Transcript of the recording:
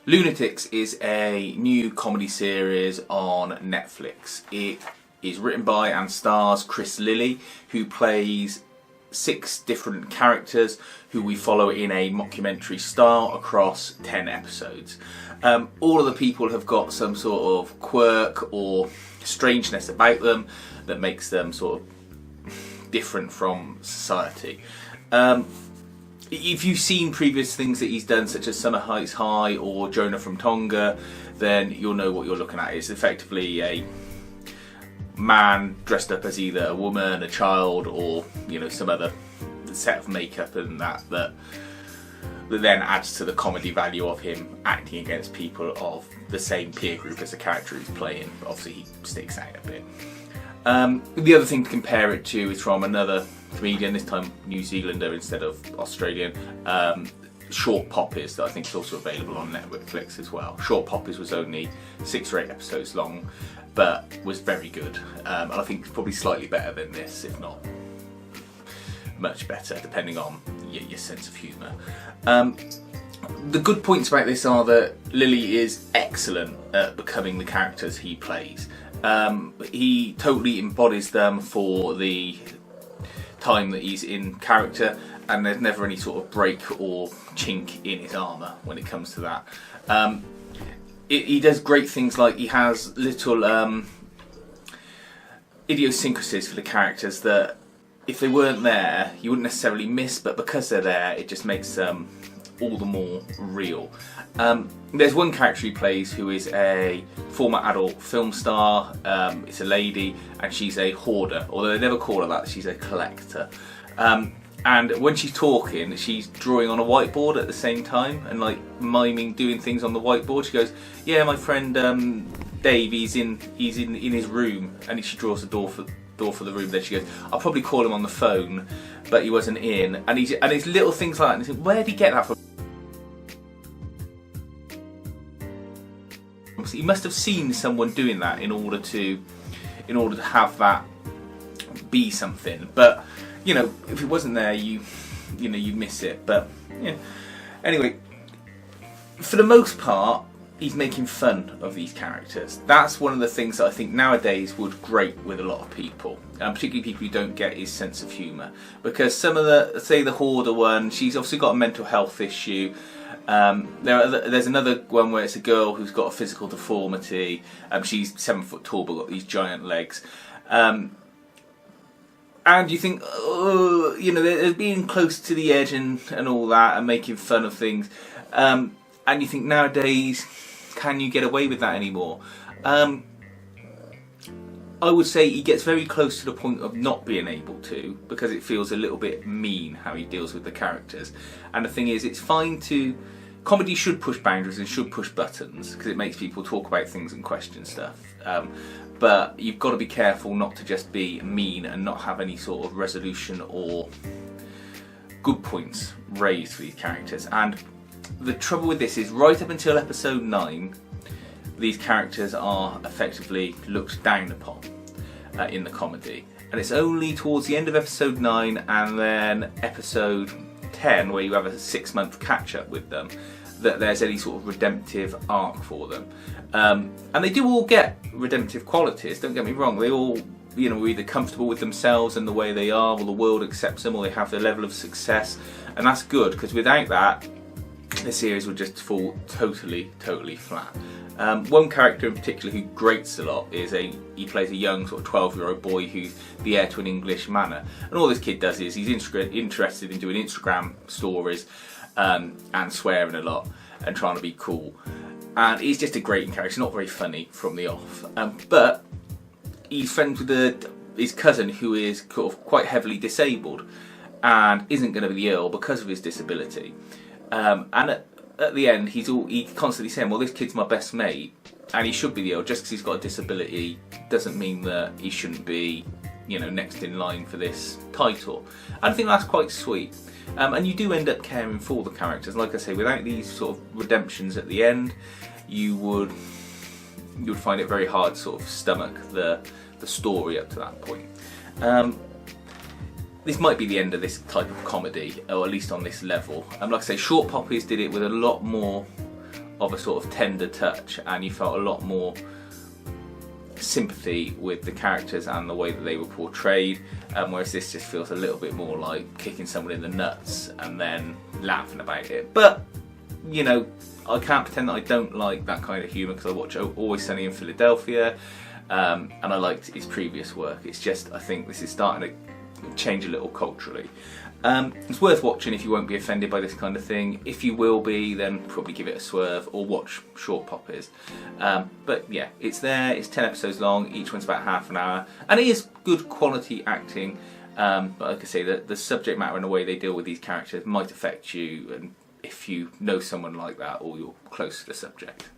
Lunatics is a new comedy series on Netflix. It is written by and stars Chris Lilly, who plays 6 different characters who we follow in a mockumentary style across 10 episodes. All of the people have got some sort of quirk or strangeness about them that makes them sort of different from society. If you've seen previous things that he's done, such as Summer Heights High or Jonah from Tonga, then you'll know what you're looking at. It's effectively a man dressed up as either a woman, a child, or some other set of makeup and that then adds to the comedy value of him acting against people of the same peer group as the character he's playing. Obviously, he sticks out a bit. The other thing to compare it to is from another comedian, this time New Zealander instead of Australian, Short Poppies, that I think is also available on Netflix as well. Short Poppies was only 6 or 8 episodes long, but was very good. And I think it's probably slightly better than this, if not much better, depending on your sense of humour. The good points about this are that Lilly is excellent at becoming the characters he plays. He totally embodies them for the time that he's in character, and there's never any sort of break or chink in his armour when it comes to that. He does great things, like he has little idiosyncrasies for the characters that if they weren't there you wouldn't necessarily miss, but because they're there it just makes them all the more real. There's one character he plays who is a former adult film star. It's a lady and she's a hoarder, although they never call her that, she's a collector. And when she's talking, she's drawing on a whiteboard at the same time and like miming doing things on the whiteboard. She goes, "Yeah, my friend Dave, he's in his room," and she draws the door for the room. Then she goes, "I'll probably call him on the phone, but he wasn't in." And it's little things like that. And you think, where did he get that from? He must have seen someone doing that in order to have that be something. But if it wasn't there, you miss it. But yeah. Anyway, for the most part, he's making fun of these characters. That's one of the things that I think nowadays would grate with a lot of people, particularly people who don't get his sense of humour. Because some of the hoarder one, she's obviously got a mental health issue. There's another one where it's a girl who's got a physical deformity. She's 7 foot tall but got these giant legs. And you think, they're being close to the edge and all that and making fun of things. And you think nowadays, can you get away with that anymore? I would say he gets very close to the point of not being able to, because it feels a little bit mean how he deals with the characters. And the thing is, it's fine to... Comedy should push boundaries and should push buttons, because it makes people talk about things and question stuff. But you've got to be careful not to just be mean and not have any sort of resolution or good points raised for these characters. And the trouble with this is, right up until episode 9, these characters are effectively looked down upon in the comedy. And it's only towards the end of episode 9 and then episode 10, where you have a 6-month catch-up with them, that there's any sort of redemptive arc for them. And they do all get redemptive qualities, don't get me wrong. They all are either comfortable with themselves and the way they are, or the world accepts them, or they have their level of success. And that's good, because without that, the series would just fall totally flat. One character in particular who grates a lot is he plays a young sort of 12-year-old boy who's the heir to an English manor, and all this kid does is he's interested in doing Instagram stories and swearing a lot and trying to be cool, and he's just a grating character. He's not very funny from the off, but he's friends with his cousin who is sort of quite heavily disabled and isn't going to be ill because of his disability. And at the end, he's constantly saying, "Well, this kid's my best mate, and he should be ill. Just because he's got a disability doesn't mean that he shouldn't be, next in line for this title." And I think that's quite sweet. And you do end up caring for the characters. Like I say, without these sort of redemptions at the end, you would find it very hard to sort of stomach the story up to that point. This might be the end of this type of comedy, or at least on this level. Like I say, Short Poppies did it with a lot more of a sort of tender touch, and you felt a lot more sympathy with the characters and the way that they were portrayed, whereas this just feels a little bit more like kicking someone in the nuts and then laughing about it. But you know, I can't pretend that I don't like that kind of humour, because I watch Always Sunny in Philadelphia, and I liked his previous work. It's just, I think this is starting to change a little culturally. It's worth watching if you won't be offended by this kind of thing. If you will be, then probably give it a swerve or watch Short Poppers. But yeah, it's there, it's 10 episodes long, each one's about half an hour, and it is good quality acting. But like I say, the subject matter and the way they deal with these characters might affect you, and if you know someone like that or you're close to the subject.